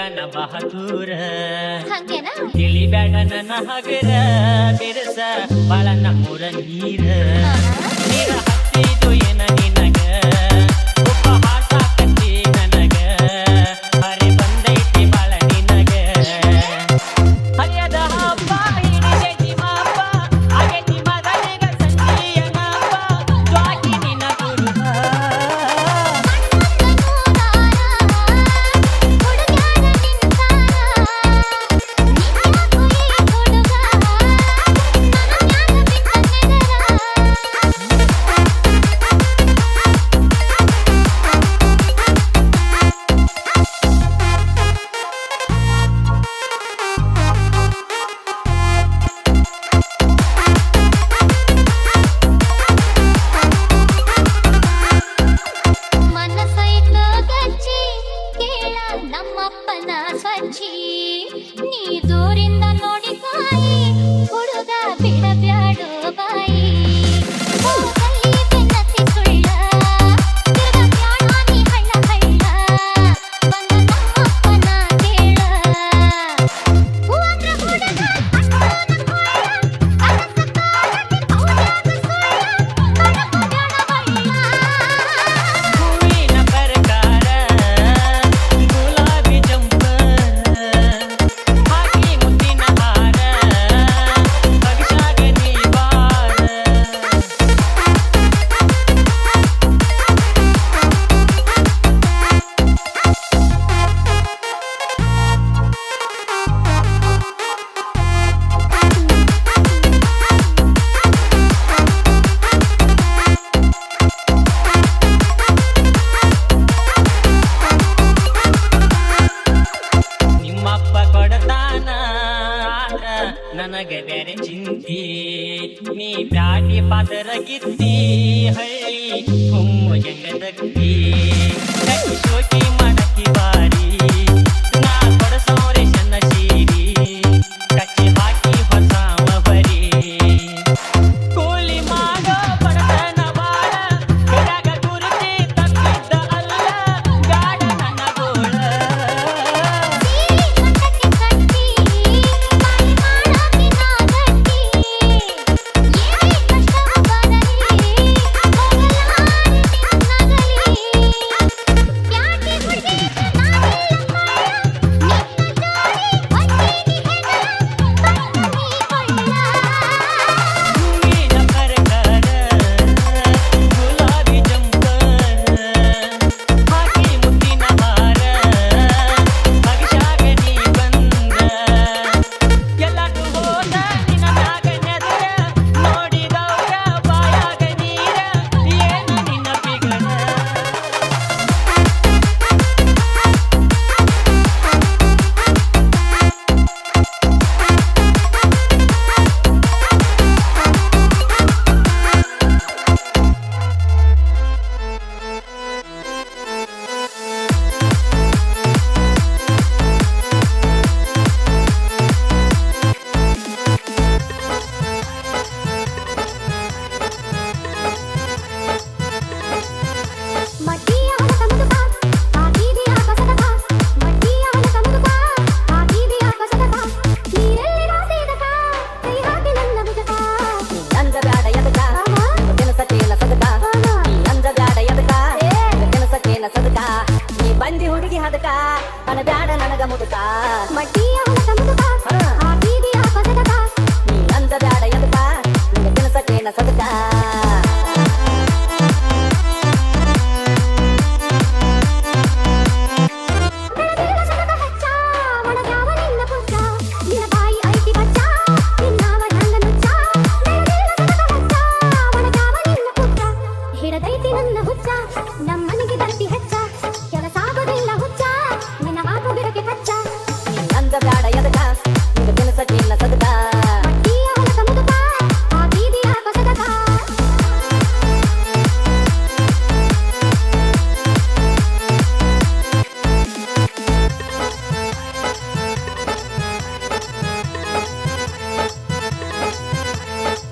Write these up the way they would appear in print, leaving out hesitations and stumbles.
ನಾ ಬಹದೂರ ಹಂಗೇನಾ ತಿಳಿಬೇಡ ನನ್ನ ಹಗರ ಬಿರಸ ಬಾಳ ನಮ್ಮೂರ ನೀರ ನೀರ ಹತ್ತಿದು ಏನ ನಿನಗ ಉಪಹಾಸ ಕತ್ತಿ ನನಗ ಹರಿ ಬಂದೈತಿ ಬಾಳ ನಿನಗ ಹರಿಯದ ಹಬ್ಬ ಹಿಡಿದೈತಿ ಮಾಪ ಆಗೈತಿ ಮಗನಿಗ ಸಂಜೀಯ ನಾಪ ಜ್ವಾಕಿ ನಿನ್ನ ಗುರುತ ನಮ್ಮಪ್ಪನ ಸ್ವಚ್ಛಿ ನೀ ದೂರಿಂದ ನೋಡಿ ಕಾಯಿ ಹುಡುಗ ಬಿಡಬ್ಯಾಡೋ ಬಾಯಿ ಹೋಗಲ್ಲಿ ಬೆನ್ನತ್ತಿ ಸುಳ್ಳ ತಿರುಗಬ್ಯಾಡ ನೀ ಹಳ್ಳ ಹಳ್ಳ ಬಂದ ನಮ್ಮಪ್ಪನ ಕೇಳ ಹೂವಂದ್ರ ಹುಡುಗ ಅಷ್ಟೋನ ಕೋಳ ಅರಸಕ್ಕಾರಕ್ಕೆ ಕೌಡ್ಯಾಗ ಸುಳ್ಳ ಕಡಕೋಬ್ಯಾಡ ಬಳ್ಳ ಹೂವಿನ ಪ್ರಕಾರ ಗುಲಾಬಿ ಜಂಪರ್ ಹಾಕಿ ಮುತ್ತಿನ ಹಾರ ಪಕ್ಷಾಗ ನೀ ಬಾರ ನಿಮ್ಮಪ್ಪ ಕೊಡತಾನ ನನಗೆ ಬೇರೆ ಚಿಂತಿ ನೀ ಪ್ಯಾಟಿ ಪಾದರಗಿತ್ತಿ ಹಳ್ಳಿ ಹುಮ್ಮು ಜಂಗದಗ್ತಿ ಶೋಕಿ ಮಾಡಕ್ಕಿ ಬಾರಿ ನಾ ಕೊಡಸೋರೆ ಚೆನ್ನ ಸೀರಿ ಕಚ್ಚಿ ಹಾಕಿ ಹೊಸ ಬರಿ ಕೂಲಿ ಮಾಡೋ ಬಡತನ ಬಾಳ ಕೆಳಗ ಗುರುತಿ ತಪ್ಪಿದ್ದ ಅಲ್ಲ ಗಾಡ ನನ್ನ ಗೋಳ ಸೀರಿ ಕಟ್ಟಕ್ಕೆ ಕಟ್ಟಿ ಬಾಯಿ ಮಾಡಾಕಿ ನಾಗಟ್ಟಿ ಏನೇ ಕಷ್ಟವ ಬರಲಿ ಹೋಗಲಾರೆ ನಿನ್ನಗಲಿ ಪ್ಯಾಟಿ ಹುಡುಗಿ ನಾನೆಲ್ಲ ಕೊಳ್ಳ ನಿನ್ನ ಜೋಡಿ ಒತ್ತೀನಿ ಹೆಗಲ ಬಂದ ನೀ ಕೊಳ್ಳ ಹೂವಿನ ಪ್ರಕಾರ ಗುಲಾಬಿ ಜಂಪರ್ ಹಾಕಿ ಮುತ್ತಿನ ಹಾರ ಪಕ್ಷಾಗ ನೀ ಬಂದ ಎಲ್ಲಾಟು ಹೋದ ನಿನ್ನ ಮ್ಯಾಗ ನೆದರ ನೋಡಿದವ್ರ ಬಾಯಾಗ ನೀರ ಏನು ನಿನ್ನ ಬಿಗಡ ಮಡ್ಡಿಯ ಹೊಲಕ ಮುದುಕ ಹಾಕಿದೆಯ ಕಸದ ಕಾಸ್ ಮಡ್ಡಿಯ ಹೊಲಕ ಮುದುಕ ಹಾಕಿದೆಯ ಕಸದ ಕಾಸ್ ನೀರೆಲ್ಲಿ ರಾಸಿದಕ ಕೈ ಹಾಕಿ ನನ್ನ ಭುಜಕ ಅಂದ ಬ್ಯಾಡ ಎದಕ ಕೆಲಸಕ್ಕೇನ ಸದಕ ನೀ ಅಂದ ಬ್ಯಾಡ ಎದಕ ಕೆಲಸಕ್ಕೇನ ಸದಕ ನೀ ಬಂದಿ ಹುಡುಗಿ ಹದಕ ಅನ ಬ್ಯಾಡ ನನಗ ಮುದುಕ ಮಡ್ಡಿಯ ಹೊಲಕ ಮುದುಕ ಹಾಕಿದೆಯ ಕಸದ ಕಾಸ್ ನೀ ಅಂದ ಬ್ಯಾಡ ಎದಕ ಕೆಲಸಕ್ಕೇನ ಸದಕ ಬೆಳದಿಲ್ಲ ಸದಕ ಹಚ್ಚ ಒಣಗ್ಯಾವ ನಿನ್ನ ಪುಚ್ಚ ನಿನ್ನ ಬಾಯಿ ಐತಿ ಬಚ್ಚ ನಿನ್ನವ ಹಂಗ ನುಚ್ಚ ಬೆಳದಿಲ್ಲ ಸದಕ ಹಚ್ಚ ಒಣಗ್ಯಾವ ನಿನ್ನ ಪುಚ್ಚ ಹಿಡದೈತಿ ನನ್ನ ಹುಚ್ಚ ನಮ್ಮನಿಗೆ ದತ್ತಿ ಹೆಚ್ಚ ಕೆಲಸ ಆಗೋದಿಲ್ಲ ಹುಚ್ಚ ನಿನ್ನ ಹಾಕು ಗಿಡಕ್ಕೆ ಕಚ್ಚ ನೀ ಅಂದ ಬ್ಯಾಡ ಎದಕ ಕೆಲಸಕ್ಕೇನ ಸದಕ ಮಡ್ಡಿಯ ಹೊಲಕ ಮುದುಕ ಹಾಕಿದೆಯ ಕಸದ ಕಾಸ್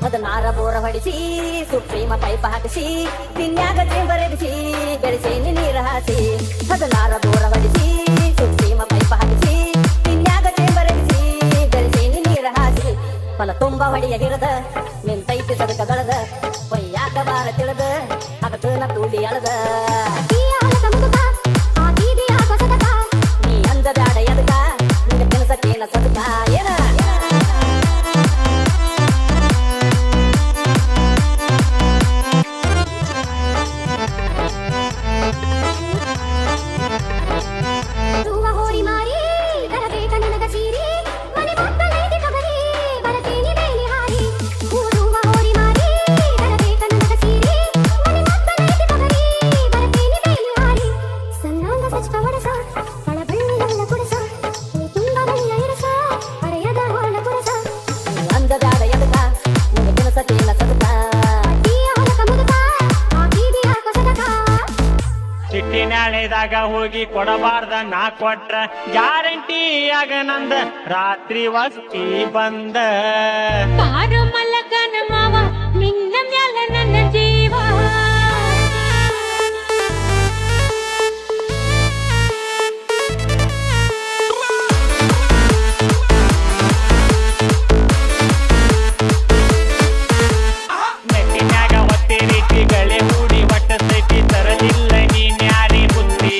ಮೊದಲಾರ ಬೋರ ಹೊಡಿಸಿ ಸುಪ್ರೀಮ ಪೈಪ ಹಾಕಿಸಿ ತಿನ್ಯಾಗ ಬರೆದಿಸಿ ಬೆಳೆಸಿ ನೀರ ಹಾಸಿ ಮೊದಲಾರ ಬೋರ ಹೊಡಿಸಿ ಸುಪ್ರೀಮ ಪೈಪ ಹಾಕಿಸಿ ತುಂಬ ಹೊಡಿಯ ಹಿರದ ನಿಂತೈತಿ ಸದಕ ಬೆಳೆದ ಪಯ್ಯಾಕ ಬಾರ ತಿಳಿದ ಅದನ್ನ ತೂಲಿ ಅಳದ ನೀ ಅಂದ ಬ್ಯಾಡ ಎದಕ ನಿನ್ನ ಕೆಲಸಕ್ಕೇನ ಸದಕ ಏನ ಚಿಟ್ಟಿನಾಳೆದಾಗ ಹೋಗಿ ಕೊಡಬಾರ್ದ ನಾ ಕೊಟ್ರ ಗ್ಯಾರಂಟಿ ಆಗ ನಂದ ರಾತ್ರಿ ವಸ್ತಿ ಬಂದ ಪಾರು ಮಲಗನ ಮಾವ ನಿನ್ನ ಮ್ಯಾಲ ನನ್ನ ಜೀವ ನೆಟ್ಟಿನ್ಯಾಗ ಹೊತ್ತೆ ರೀತಿ ಗಳೆ ಹೂಡಿ ಒಟ್ಟ ಸೈತಿ ತರಲಿಲ್ಲ ನೀನ್ಯಾರಿ ಬುದ್ಧಿ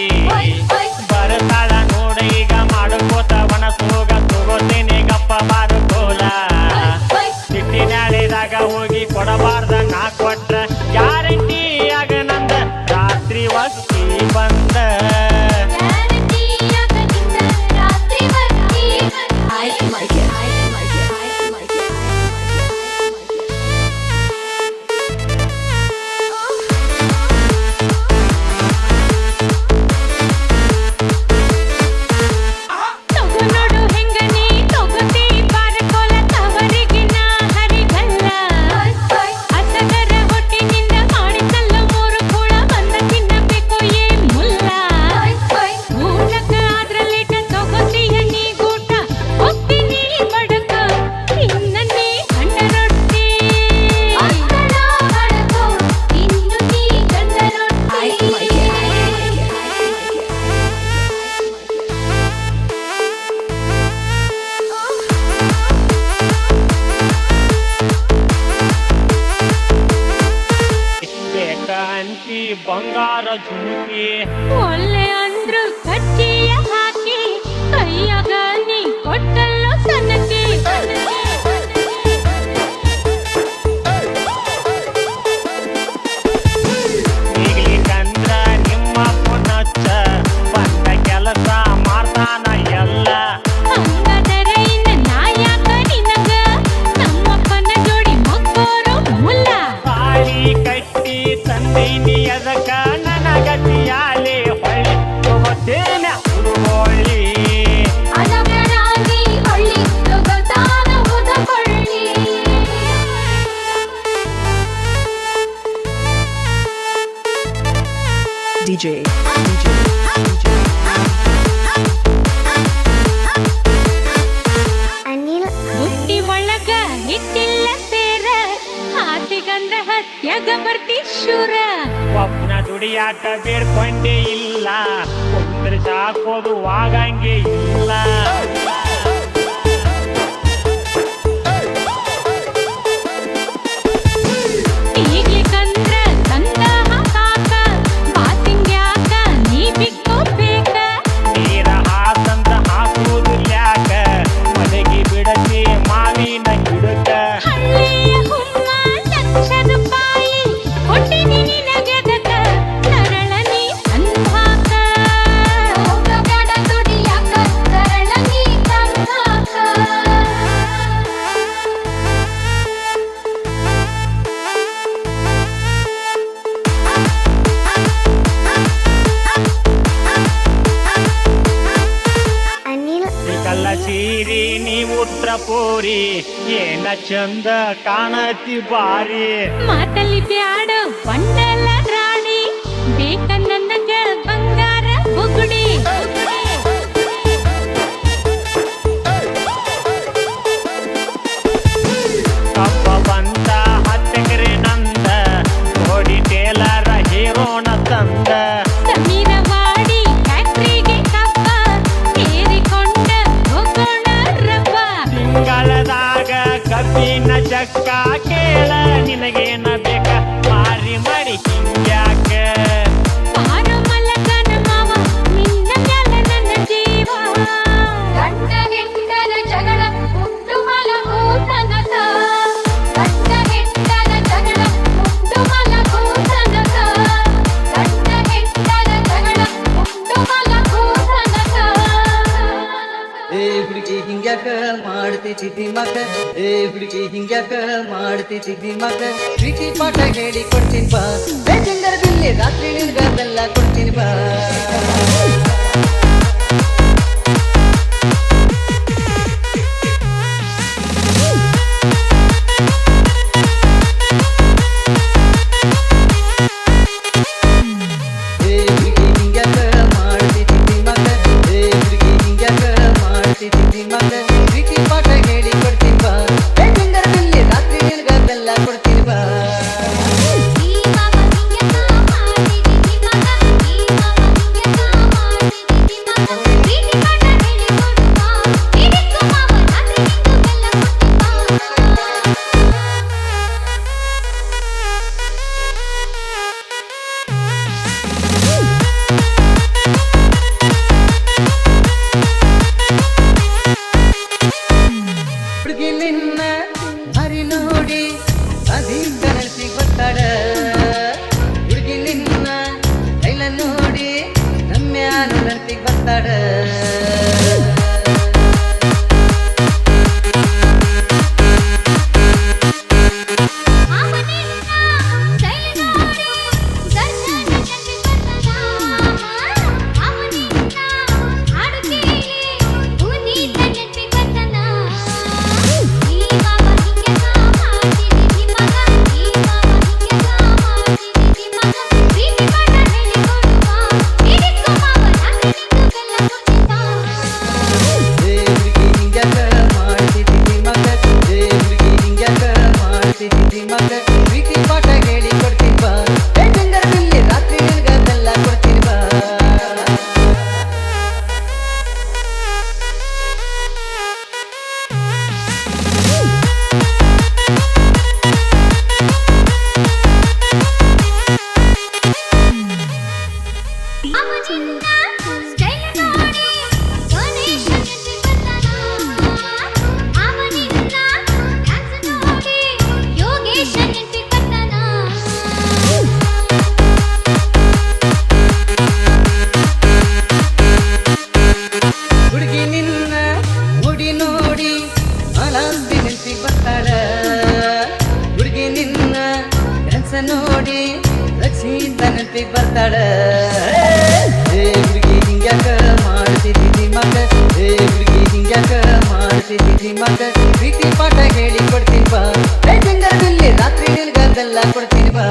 ಬರತಾಳ ನೋಡ ಈಗ ಮಾಡ್ಕೋತ ಒಣಸೋಗ ತಗೋತೇನೆ ಗಪ್ಪ ಬಾರು ಕೋಲ ಚಿಟ್ಟಿನಾಳೆದಾಗ ಹೋಗಿ ಕೊಡಬಾರ್ದ ನಾ ಕೊಟ್ರ ಗ್ಯಾರಂಟಿ ಆಗ ನಂದ ರಾತ್ರಿ ವಸ್ತಿ ಬಂದ ಅಂತಿ ಬಂಗಾರ ಜುಮುಕಿ ಒಳ್ಳೆ ಅಂದ್ರು ಕಚ್ಚಿಯ ಹಾಕಿ ಕೈಯಾಗ ನೀ ಕೊಟ್ಟಲ್ಲೋ ಸನಕಿ ಈಗ್ಲಿಕ್ಕಂದ್ರ ನಿಮ್ಮ ಪುನಚ್ಚ ಬಂದ ಕೆಲಸ ಮಾಡ್ತಾನ ಎಲ್ಲ ಹಂಗದರೆ ಇನ್ನ ನಾ ಯಾಕ ನಿನಗ ನಮ್ಮಪ್ಪನ ಜೋಡಿ ಮಕ್ಕೋರು ಮುಲ್ಲ ತಾಳಿ ಕಟ್ಟಿ ತಂದೀನಿ ಅದಕ್ಕ ನನಗತಿಯಾಲೆ ಹೊಳ್ಳಿ ತಗೋತೇನೆ ಹುಡುಗೊಳ್ಳಿ ಅನಗರಾಗಿ ಹೊಳ್ಳಿ ತಗೋತಾನ ಉದಕೊಳ್ಳಿ DJ. ಬುಟ್ಟಿ ಒಳಗ ಇಟ್ಟಿಲ್ಲ ಸೇರ ಹಾಸಿಗಂದ್ರ ಹತ್ಯಾಗ ಬರ್ತಿ ಶೂರ ಒಬ್ಬನ ದುಡಿಯಾಕ ಬೇಡ್ಕೊಂಡೇ ಇಲ್ಲ ಒಬ್ಬರ ಸಾಕೋದು ಆಗಂಗೆ ಇಲ್ಲ ಈಗ್ಲಿಕ್ಕಂದ್ರ ತಂದ ಹಾಕಾಕ ಬಾಸಿಂಗ್ಯಾಕ ನೀ ಬಿಕ್ಕೋಬೇಕ ನೀರ ಹಾಸಂತ ಹಾಕುವುದಿಲ್ಯಾಕ ಮನೆಗೆ ಬಿಡತಿ ಮಾವಿನ ಗಿಡಕ ಹಳ್ಳಿಯ ಹುಮ್ಮ ₹1,00,000 ಕೊಟ್ಟಿನಿ ನಿನಗೆದಕ ಸರಳ ನೀ ತಂದಾಕ ಹೋಗಬೇಡ ದುಡಿಯಾಕ ಸರಳ ನೀ ತಂದಾಕ ಕಲ್ಲ ಸೀರಿ ನೀ ಉತ್ತರ ಪೋರಿ ಏನ ಚಂದ ಕಾಣತಿ ಬಾರಿ ಮಾತಲ್ಲಿ ಬ್ಯಾಡ ಬಂಡಲ ರಾಣಿ ಬೇಕ ನನಗ ಬಂಗಾರ ಬುಗುಡಿ ಕಪ್ಪ ಬಂತ ಹತ್ತೆಕರೆ ನಂದ ನೋಡಿ ಟೇಲರ ಹೀರೋಣ ತಂದ ಸಮೀರವಾಡಿ ಫ್ಯಾಕ್ಟ್ರಿಗೆ ಕಪ್ಪ ಸೇರಿಕೊಂಡ ಹೋಗೋಣ ರಬ್ಬ ತಿಂಗಳದಾಗ ಕಬ್ಬಿನ ಮಾಡ್ತಿದ್ದಿ ಮಗ ಏ ಹುಡುಗಿ ಹಿಂಗ್ಯಾಕ ಮಾಡ್ತಿದ್ದಿ ಮಗ ಪ್ರೀತಿ ಪಾಠ ಹೇಳಿ ಕೊಡ್ತೀನಿ ಬಾ ಬೇಜಂಗರ ಬಿಲ್ಲಿ ರಾತ್ರಿ ನಿನ್ಗ ಬೆಲ್ಲ ಕೊಡ್ತೀನಿ ಬಾ ಪ್ರೀತಿ ಪಾಠ ಹೇಳಿ ಕೊಡ್ತೀನಿ ಬಾ ಬೇಜಂಗರ ಬಿಲ್ಲಿ ರಾತ್ರಿ ನಿನ್ಗ ಬೆಲ್ಲ ಕೊಡ್ತೀನಿ ಬಾ ಈ ಮಾವ ಹಿಂಗ್ಯಾಕ ಮಾಡ್ತಿದ್ದಿ ಮಗ ಈ ಮಾವ ಹಿಂಗ್ಯಾಕ ಮಾಡ್ತಿದ್ದಿ ಮಗ ಪ್ರೀತಿ ಪಾಠ ಹೇಳಿ ಕೊಡುವ ಹಿಡಿಸ್ಕೊ ಮಾವ ರಾತ್ರಿ ನಿಂದು ಬೆಲ್ಲ ಹುಡುಗಿ ನಿನ್ನ ಹರಿ ನೋಡಿ ಅಧಿಕ ನಡೆಸಿ ಗೊತ್ತಾಡ ಹುಡುಗಿ ನಿನ್ನ ಕೈಲ ನೋಡಿ ನಮ್ಯಾನು ನಡೆಸಿ ಗೊತ್ತಾಡ ಮಾವನಿನ್ನ ಸ್ಟೈಲ್ ನೋಡಿ ದರ್ಶನ ನೆನಪಿ ಬರ್ತದ ಮಾವನಿನ್ನ ಹಾಡು ಕೇಳಿ ಪುನೀತ ನೆನಪಿ ಬರ್ತದ ಈ ಮಾವ ಹಿಂಗ್ಯಾಕ ಮಾಡ್ತಿದ್ದಿ ಮಗ ಈ ಮಾವ ಹಿಂಗ್ಯಾಕ ಮಾಡ್ತಿದ್ದಿ ಮಗ ಪ್ರೀತಿ ಪಾಠ ಹೇಳಿ ಕೊಡುವ ಹಿಡಿಸ್ಕೊ ಮಾವ ರಾತ್ರಿ ನಿಂದು ಬೆಲ್ಲ ಕೊಡ್ತೀನಿ ಬಾ ಏ ಹುಡುಗಿ ಹಿಂಗ್ಯಾಕ ಮಾಡ್ತಿದ್ದಿ ಮಗ ಏ ಹುಡುಗಿ ಹಿಂಗ್ಯಾಕ ಮಾಡ್ತಿದ್ದಿ ಮಗ ಪ್ರೀತಿ ಪಾಠ ಹೇಳಿ ಕೊಡ್ತೀನಿ ಬಾ ಬೇಜಂಗರ ಬಿಲ್ಲಿ ರಾತ್ರಿ ನಿನ್ಗ ಬೆಲ್ಲ ಕೊಡ್ತೀನಿ ಬಾ ಅವನಿನ್ನ ಸ್ಟೈಲ್ ನೋಡಿ ಗಣೇಶ ನೆನಪಿ ಬರ್ತಾನ ಅವನಿನ್ನ ಡ್ಯಾನ್ಸ್ ನೋಡಿ ಯೋಗೇಶ ನೆನಪಿ ಬರ್ತಾನ ಹುಡುಗಿ ನಿನ್ನ ಮುಡಿ ನೋಡಿ ಅಲಾಂಬಿ ನೆನ್ಪಿ ಬರ್ತಾಳ ಹುಡುಗಿ ನಿನ್ನ ಡ್ಯಾನ್ಸ್ ನೋಡಿ ರಕ್ಷಿತ ನೆನ್ಪಿ ಬರ್ತಾಳ ಏ ಹುಡುಗಿ ಹಿಂಗ್ಯಾಕ ಮಾಡ್ತಿದ್ದಿ ಮಗ ಏ ಹುಡುಗಿ ಹಿಂಗ್ಯಾಕ ಮಾಡ್ತಿದ್ದಿ ಮಗ ಪ್ರೀತಿ ಪಾಠ ಹೇಳಿ ಕೊಡ್ತೀನಿ ಬಾ ಬೇಜಂಗರ ಬಿಲ್ಲಿ ರಾತ್ರಿ ನಿನ್ಗ ಬೆಲ್ಲ ಕೊಡ್ತೀನಿ ಬಾ